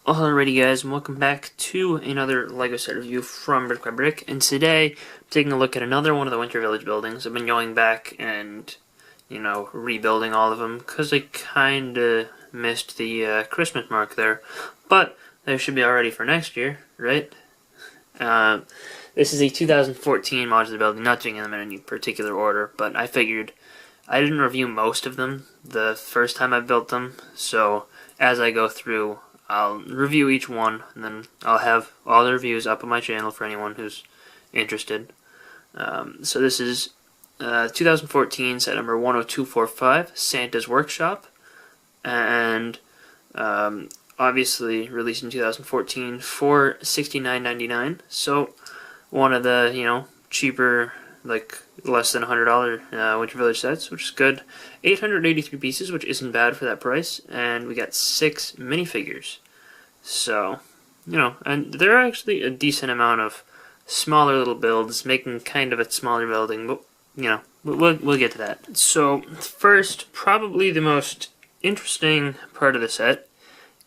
Alrighty guys, and welcome back to another LEGO set review from BrickByBrick, and today I'm taking a look at another one of the Winter Village buildings. I've been going back and, rebuilding all of them, because I kinda missed the Christmas mark there, but they should be all ready for next year, right? This is a 2014 modular building, not doing them in any particular order, but I figured I didn't review most of them the first time I built them, so as I go through I'll review each one, and then I'll have all the reviews up on my channel for anyone who's interested. So this is 2014 set number 10245, Santa's Workshop, and obviously released in 2014 for $69.99. So one of the cheaper, like less than $100 Winter Village sets, which is good. 883 pieces, which isn't bad for that price, and we got 6 minifigures. So, and there are actually a decent amount of smaller little builds, making kind of a smaller building, but we'll get to that. So first, probably the most interesting part of the set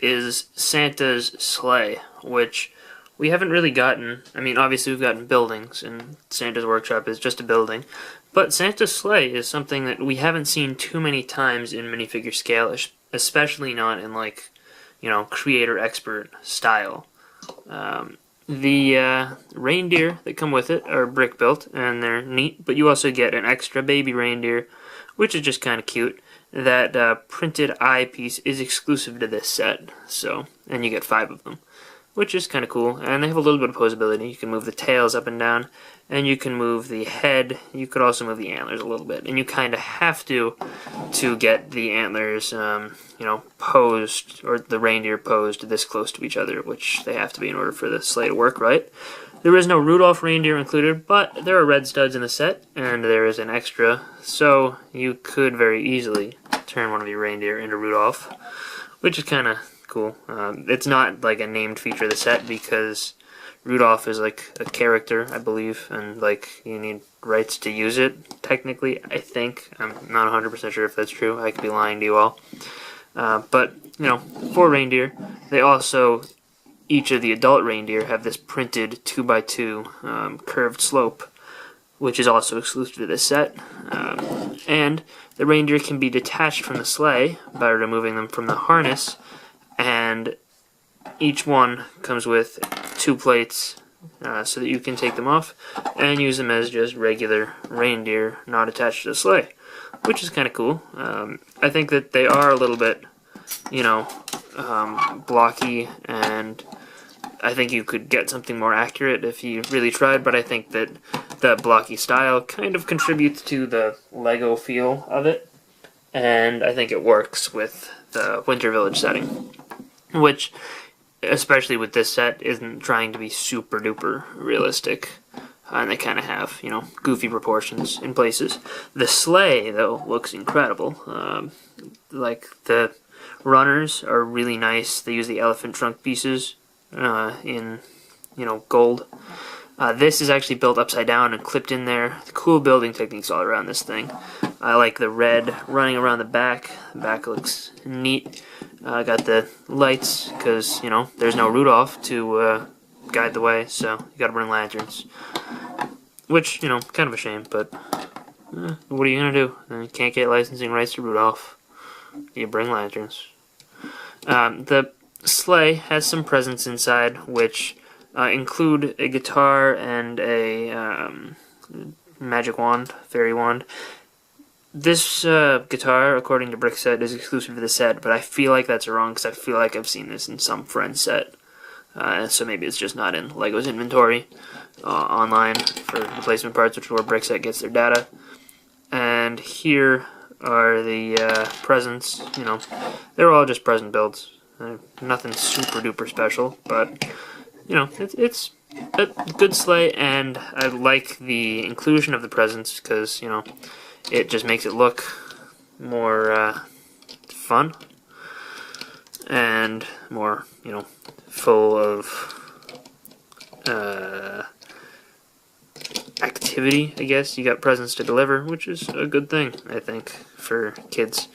is Santa's sleigh, which we haven't really gotten. I mean, obviously we've gotten buildings, and Santa's Workshop is just a building, but Santa's sleigh is something that we haven't seen too many times in minifigure scale, especially not in, like, creator expert style. The reindeer that come with it are brick built, and they're neat, but you also get an extra baby reindeer, which is just kind of cute. That printed eye piece is exclusive to this set, and you get 5 of them, which is kind of cool. And they have a little bit of posability. You can move the tails up and down, and you can move the head. You could also move the antlers a little bit, and you kind of have to get the antlers, posed, or the reindeer posed this close to each other, which they have to be in order for the sleigh to work right. There is no Rudolph reindeer included, but there are red studs in the set, and there is an extra, so you could very easily turn one of your reindeer into Rudolph, which is kind of cool. It's not like a named feature of the set because Rudolph is like a character, I believe, and like you need rights to use it, technically, I think. I'm not 100% sure if that's true. I could be lying to you all. But, for reindeer, they also, each of the adult reindeer have this printed 2x2 curved slope, which is also exclusive to this set. And the reindeer can be detached from the sleigh by removing them from the harness, and each one comes with 2 plates so that you can take them off and use them as just regular reindeer not attached to the sleigh, which is kind of cool. I think that they are a little bit, blocky, and I think you could get something more accurate if you really tried, but I think that the blocky style kind of contributes to the Lego feel of it, and I think it works with the Winter Village setting, which, especially with this set, isn't trying to be super duper realistic, and they kind of have, goofy proportions in places. The sleigh, though, looks incredible. Like, the runners are really nice. They use the elephant trunk pieces in, gold. This is actually built upside down and clipped in there. Cool building techniques all around this thing. I like the red running around the back. The back looks neat. Got the lights, because, there's no Rudolph to guide the way, so you gotta bring lanterns. Which, kind of a shame, but what are you gonna do? You can't get licensing rights to Rudolph. You bring lanterns. The sleigh has some presents inside, which include a guitar and a magic wand, fairy wand. This guitar, according to Brickset, is exclusive to the set, but I feel like that's wrong because I feel like I've seen this in some friend's set. So maybe it's just not in LEGO's inventory online for replacement parts, which is where Brickset gets their data. And here are the presents. They're all just present builds. Nothing super duper special, but it's a good sleigh, and I like the inclusion of the presents because it just makes it look more fun and more full of activity, I guess. You got presents to deliver, which is a good thing, I think, for kids,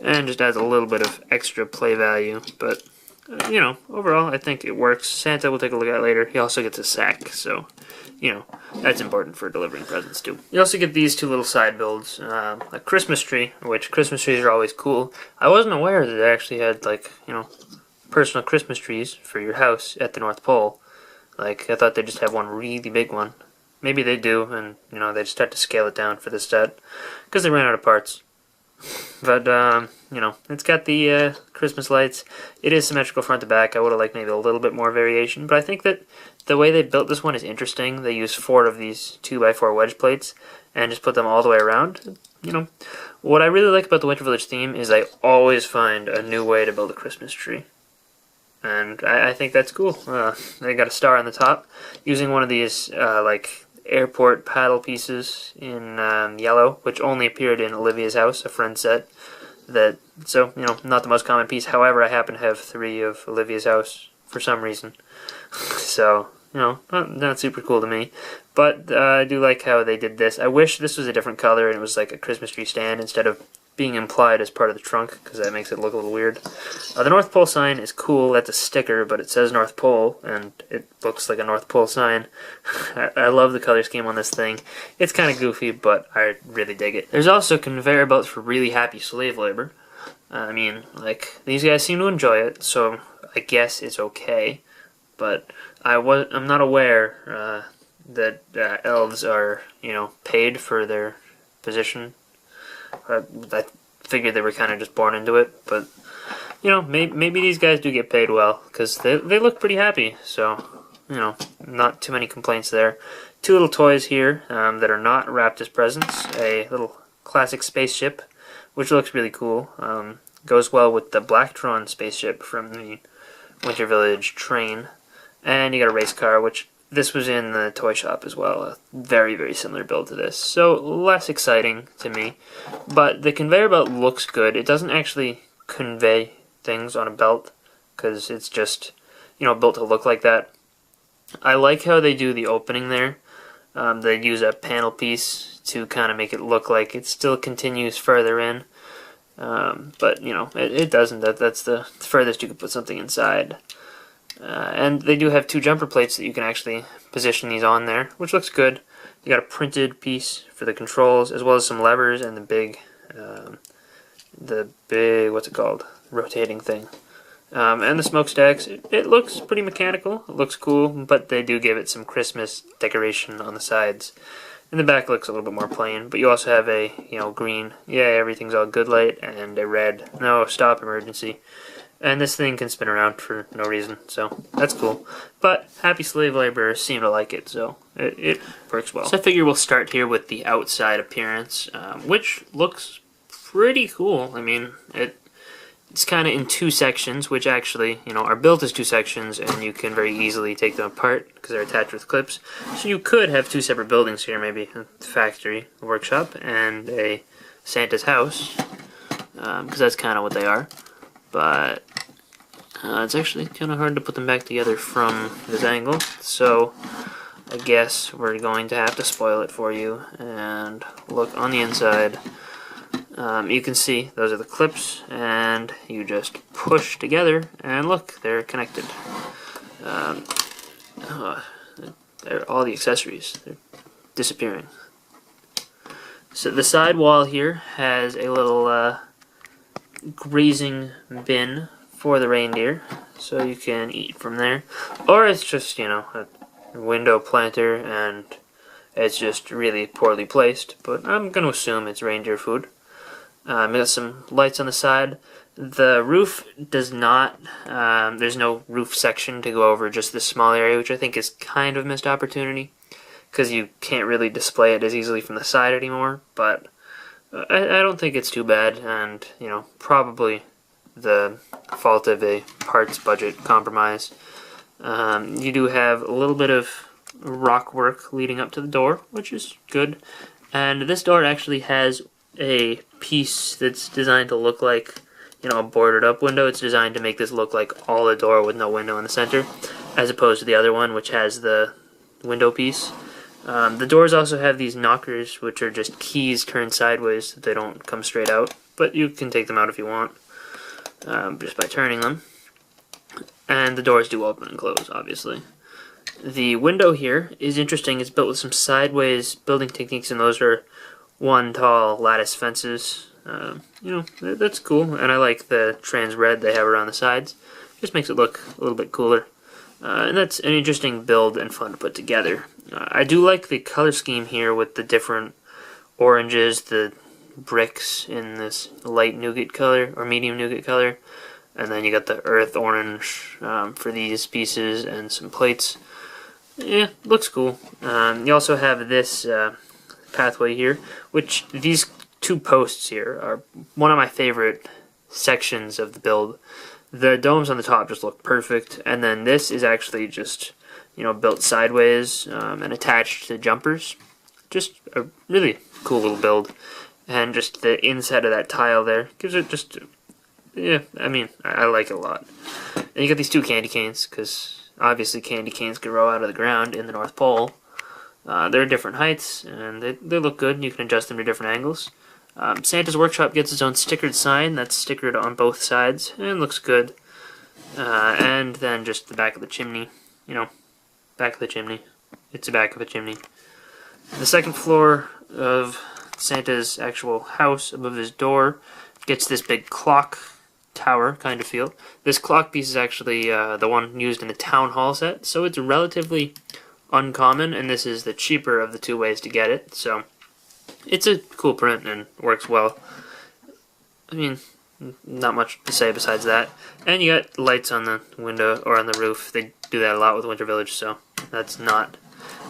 and just adds a little bit of extra play value, but you know, overall, I think it works. Santa will take a look at it later. He also gets a sack, so, you know, that's important for delivering presents, too. You also get these two little side builds. A Christmas tree, which Christmas trees are always cool. I wasn't aware that they actually had, like, you know, personal Christmas trees for your house at the North Pole. Like, I thought they'd just have one really big one. Maybe they do, and, you know, they just had to scale it down for this set, because they ran out of parts. But, you know, it's got the Christmas lights. It is symmetrical front to back. I would have liked maybe a little bit more variation, but I think that the way they built this one is interesting. They used 4 of these 2x4 wedge plates and just put them all the way around. You know, what I really like about the Winter Village theme is I always find a new way to build a Christmas tree. And I think that's cool. They got a star on the top using one of these, like, airport paddle pieces in yellow, which only appeared in Olivia's house, a friend set. So, you know, not the most common piece. However, I happen to have 3 of Olivia's house for some reason. So, you know, not super cool to me. But I do like how they did this. I wish this was a different color and it was like a Christmas tree stand instead of being implied as part of the trunk, because that makes it look a little weird. The North Pole sign is cool. That's a sticker, but it says North Pole, and it looks like a North Pole sign. I love the color scheme on this thing. It's kind of goofy, but I really dig it. There's also conveyor belts for really happy slave labor. I mean, like, these guys seem to enjoy it, so I guess it's okay. But I'm not aware that elves are, you know, paid for their position. I figured they were kind of just born into it, but, you know, maybe these guys do get paid well, because they look pretty happy, so, you know, not too many complaints there. 2 little toys here that are not wrapped as presents. A little classic spaceship, which looks really cool. Goes well with the Blacktron spaceship from the Winter Village train. And you got a race car, which this was in the toy shop as well. A very, very similar build to this. So, less exciting to me. But the conveyor belt looks good. It doesn't actually convey things on a belt, because it's just, you know, built to look like that. I like how they do the opening there. They use a panel piece to kind of make it look like it still continues further in. But, you know, it doesn't. That's the furthest you can put something inside. And they do have 2 jumper plates that you can actually position these on there, which looks good. You got a printed piece for the controls, as well as some levers and the big, what's it called? Rotating thing. And the smokestacks. It looks pretty mechanical. It looks cool, but they do give it some Christmas decoration on the sides. And the back looks a little bit more plain, but you also have a, you know, green, yeah, everything's all good light, and a red, no, stop, emergency. And this thing can spin around for no reason, so that's cool. But happy slave laborers seem to like it, so it works well. So I figure we'll start here with the outside appearance, which looks pretty cool. I mean, it's kind of in 2 sections, which actually, you know, are built as 2 sections, and you can very easily take them apart because they're attached with clips. So you could have 2 separate buildings here, maybe a factory, a workshop, and a Santa's house, because that's kind of what they are. But it's actually kind of hard to put them back together from this angle, so I guess we're going to have to spoil it for you and look on the inside. You can see those are the clips, and you just push together, and look, they're connected. All the accessories, they're disappearing. So the side wall here has a little grazing bin for the reindeer, so you can eat from there. Or it's just, you know, a window planter, and it's just really poorly placed, but I'm going to assume it's reindeer food. We got some lights on the side. The roof does not, there's no roof section to go over just this small area, which I think is kind of missed opportunity, because you can't really display it as easily from the side anymore, but I don't think it's too bad, and, you know, probably the fault of a parts budget compromise. You do have a little bit of rock work leading up to the door, which is good, and this door actually has a piece that's designed to look like, you know, a boarded up window. It's designed to make this look like all a door with no window in the center, as opposed to the other one, which has the window piece. The doors also have these knockers, which are just keys turned sideways so they don't come straight out, but you can take them out if you want, just by turning them. And the doors do open and close, obviously. The window here is interesting. It's built with some sideways building techniques, and those are one tall lattice fences. You know, that's cool, and I like the trans red they have around the sides. Just makes it look a little bit cooler. And that's an interesting build and fun to put together. I do like the color scheme here with the different oranges, the bricks in this light nougat color, or medium nougat color, and then you got the earth orange for these pieces and some plates. Yeah, looks cool. You also have this pathway here, which these two posts here are one of my favorite sections of the build. The domes on the top just look perfect, and then this is actually just, you know, built sideways and attached to jumpers. Just a really cool little build, and just the inside of that tile there gives it just, yeah, I mean, I like it a lot. And you got these two candy canes, because obviously candy canes can grow out of the ground in the North Pole. They're different heights, and they look good. You can adjust them to different angles. Santa's Workshop gets its own stickered sign that's stickered on both sides, and looks good. And then just the back of the chimney, you know, back of the chimney. It's the back of a chimney. The second floor of Santa's actual house, above his door, gets this big clock tower kind of feel. This clock piece is actually the one used in the town hall set, so it's relatively uncommon, and this is the cheaper of the two ways to get it, so it's a cool print and works well. I mean, not much to say besides that. And you got lights on the window, or on the roof. They do that a lot with Winter Village, so that's not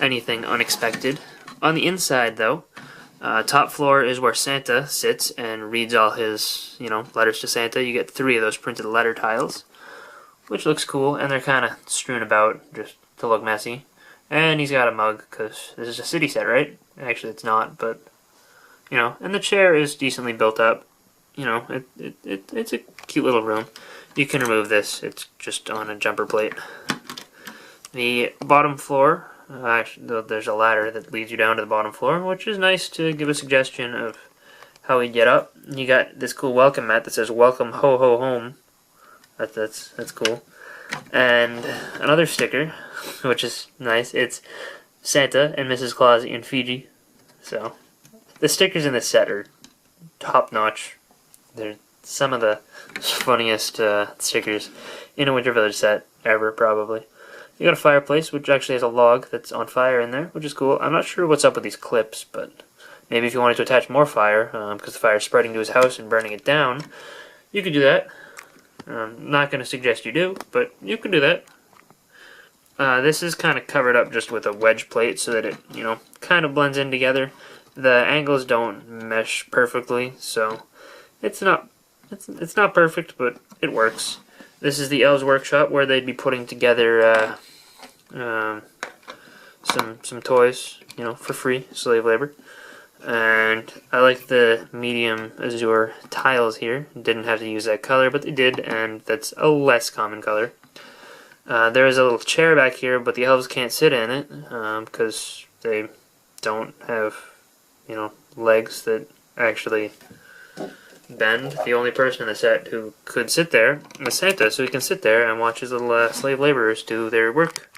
anything unexpected. On the inside, though, top floor is where Santa sits and reads all his, you know, letters to Santa. You get 3 of those printed letter tiles, which looks cool, and they're kind of strewn about just to look messy. And he's got a mug, because this is a city set, right? Actually, it's not, but, you know, and the chair is decently built up. You know, it's a cute little room. You can remove this. It's just on a jumper plate. The bottom floor, actually, there's a ladder that leads you down to the bottom floor, which is nice to give a suggestion of how we get up. You got this cool welcome mat that says "Welcome Ho Ho Home." That's cool. And another sticker, which is nice. It's Santa and Mrs. Claus in Fiji. So the stickers in this set are top notch. They're some of the funniest stickers in a Winter Village set ever, probably. You got a fireplace, which actually has a log that's on fire in there, which is cool. I'm not sure what's up with these clips, but maybe if you wanted to attach more fire, because the fire is spreading to his house and burning it down, you could do that. I'm not going to suggest you do, but you can do that. This is kind of covered up just with a wedge plate so that it, you know, kind of blends in together. The angles don't mesh perfectly, so it's not perfect, but it works. This is the Elves Workshop, where they'd be putting together some toys, you know, for free, slave labor. And I like the medium azure tiles here. Didn't have to use that color, but they did, and that's a less common color. There is a little chair back here, but the elves can't sit in it because they don't have, you know, legs that actually bend. The only person in the set who could sit there is Santa, so he can sit there and watch his little slave laborers do their work.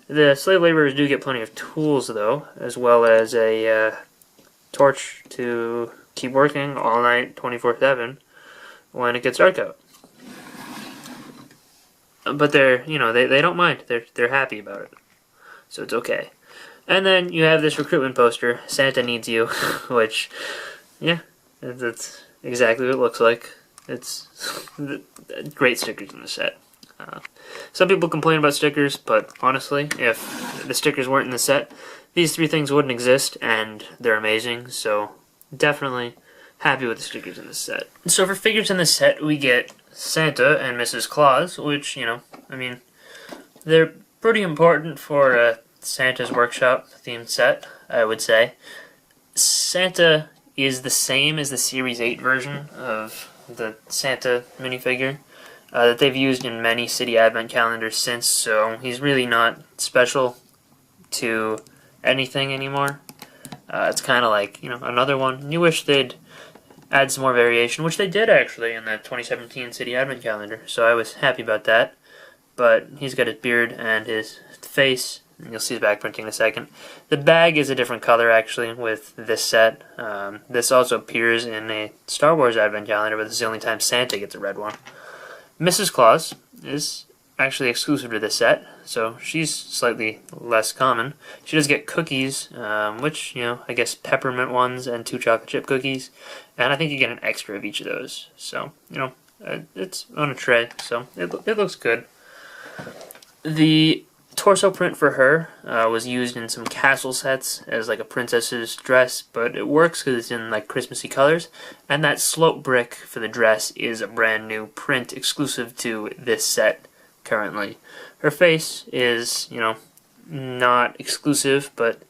The slave laborers do get plenty of tools, though, as well as a torch to keep working all night, 24/7, when it gets dark out. But they're, you know, they don't mind. They're happy about it, so it's okay. And then you have this recruitment poster, Santa Needs You, which, yeah, that's exactly what it looks like. It's great stickers in the set. Some people complain about stickers, but honestly, if the stickers weren't in the set, these 3 things wouldn't exist, and they're amazing, so definitely happy with the stickers in this set. So for figures in this set, we get Santa and Mrs. Claus, which, you know, I mean, they're pretty important for a Santa's Workshop themed set, I would say. Santa is the same as the Series 8 version of the Santa minifigure that they've used in many city advent calendars since, so he's really not special to anything anymore. It's kind of like, you know, another one. You wish they'd add some more variation, which they did actually in the 2017 City Advent Calendar, so I was happy about that. but he's got his beard and his face. And you'll see his back printing in a second. The bag is a different color, actually, with this set. This also appears in a Star Wars Advent Calendar, but this is the only time Santa gets a red one. Mrs. Claus is actually exclusive to this set, so she's slightly less common. She does get cookies, which, I guess peppermint ones and 2 chocolate chip cookies, and I think you get an extra of each of those. So, it's on a tray, so it looks good. The torso print for her was used in some castle sets as like a princess's dress, but it works because it's in like Christmassy colors, and that slope brick for the dress is a brand new print exclusive to this set currently. Her face is, not exclusive, but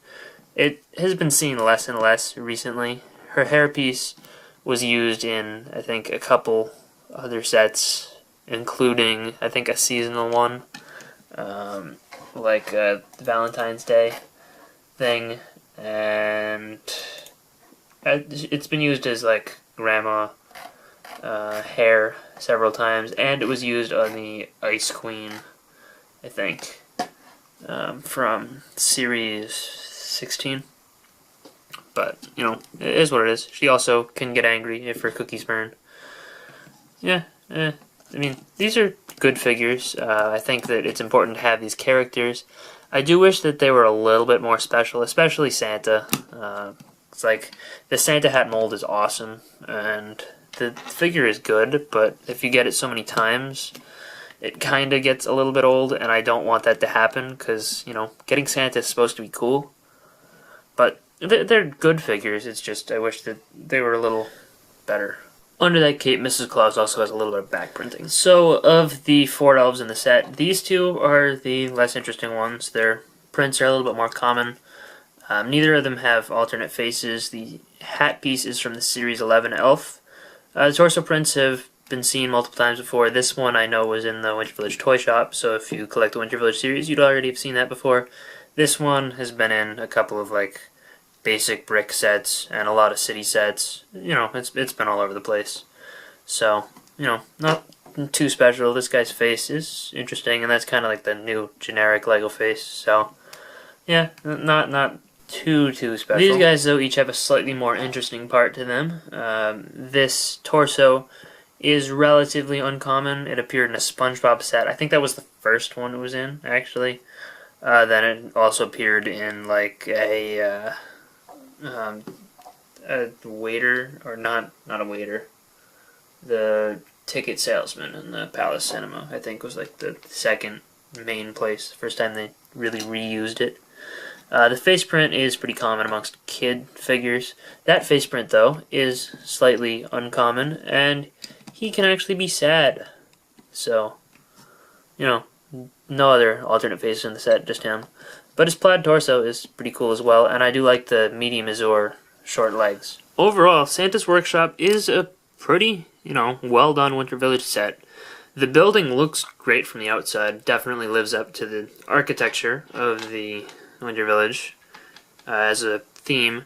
it has been seen less and less recently. Her hairpiece was used in, I think, a couple other sets, including, I think, a seasonal one, like a Valentine's Day thing, and it's been used as, like, grandma hair several times, and it was used on the Ice Queen, I think, from Series 16. But, it is what it is. She also can get angry if her cookies burn. Yeah, these are good figures. I think that it's important to have these characters. I do wish that they were a little bit more special, especially Santa. It's like, the Santa hat mold is awesome, and the figure is good, but if you get it so many times, it kind of gets a little bit old, and I don't want that to happen, because, getting Santa is supposed to be cool. But they're good figures, it's just I wish that they were a little better. Under that cape, Mrs. Claus also has a little bit of back printing. So, of the 4 elves in the set, these 2 are the less interesting ones. Their prints are a little bit more common. Neither of them have alternate faces. The hat piece is from the Series 11 elf. The torso prints have been seen multiple times before. This one I know was in the Winter Village toy shop, so if you collect the Winter Village series, you'd already have seen that before. This one has been in a couple of, like, basic brick sets and a lot of city sets. It's been all over the place. So, not too special. This guy's face is interesting, and that's kind of like the new generic Lego face. So, yeah, not too special. These guys, though, each have a slightly more interesting part to them. This torso is relatively uncommon. It appeared in a SpongeBob set. I think that was the first one it was in, actually. Then it also appeared in, like, a waiter, or not a waiter, the ticket salesman in the Palace Cinema, I think, was like the second main place, the first time they really reused it. The face print is pretty common amongst kid figures. That face print, though, is slightly uncommon, and he can actually be sad. So, no other alternate faces in the set, just him. But his plaid torso is pretty cool as well, and I do like the medium Azure short legs. Overall, Santa's Workshop is a pretty, well done Winter Village set. The building looks great from the outside, definitely lives up to the architecture of the Winter Village as a theme.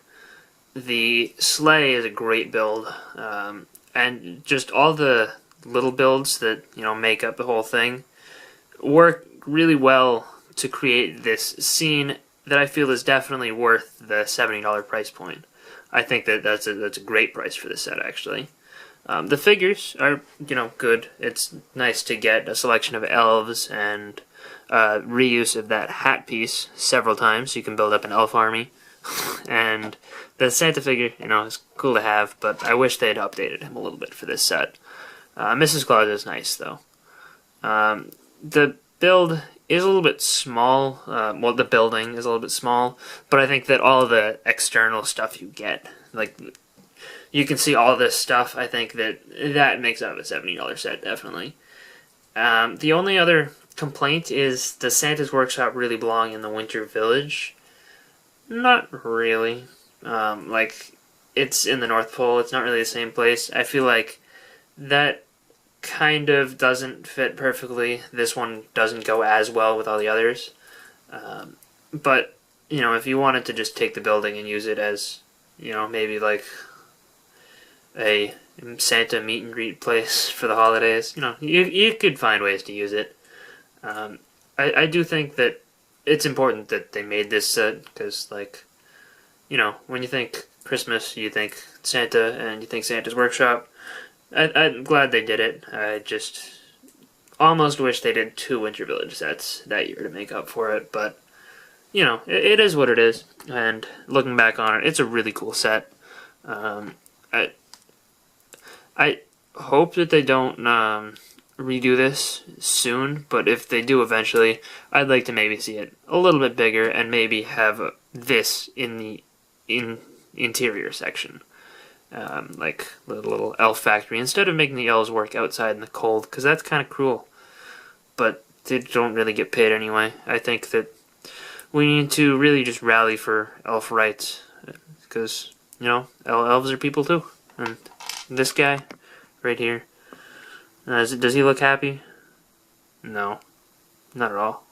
The sleigh is a great build, and just all the little builds that, make up the whole thing work really well to create this scene that I feel is definitely worth the $70 price point. I think that's a great price for this set, actually. The figures are, good. It's nice to get a selection of elves and reuse of that hat piece several times so you can build up an elf army. And the Santa figure, is cool to have, but I wish they had updated him a little bit for this set. Mrs. Claus is nice, though. The build is a little bit small. Well, the building is a little bit small, but I think that all the external stuff you get, like, you can see all this stuff. I think that makes up a $70 set, definitely. The only other complaint is, does Santa's Workshop really belong in the Winter Village? Not really. Like, it's in the North Pole. It's not really the same place. I feel like that kind of doesn't fit perfectly. This one doesn't go as well with all the others. But, if you wanted to just take the building and use it as, maybe like a Santa meet and greet place for the holidays, you could find ways to use it. I do think that it's important that they made this set, because, like, you know, when you think Christmas, you think Santa, and you think Santa's Workshop. I'm glad they did it. I just almost wish they did 2 Winter Village sets that year to make up for it, but, you know, it is what it is, and looking back on it, it's a really cool set. I hope that they don't redo this soon, but if they do eventually, I'd like to maybe see it a little bit bigger and maybe have this in the interior section. Like the little elf factory, instead of making the elves work outside in the cold, because that's kind of cruel. But they don't really get paid anyway. I think that we need to really just rally for elf rights, because, you know, elves are people too. And this guy right here, does he look happy? No, not at all.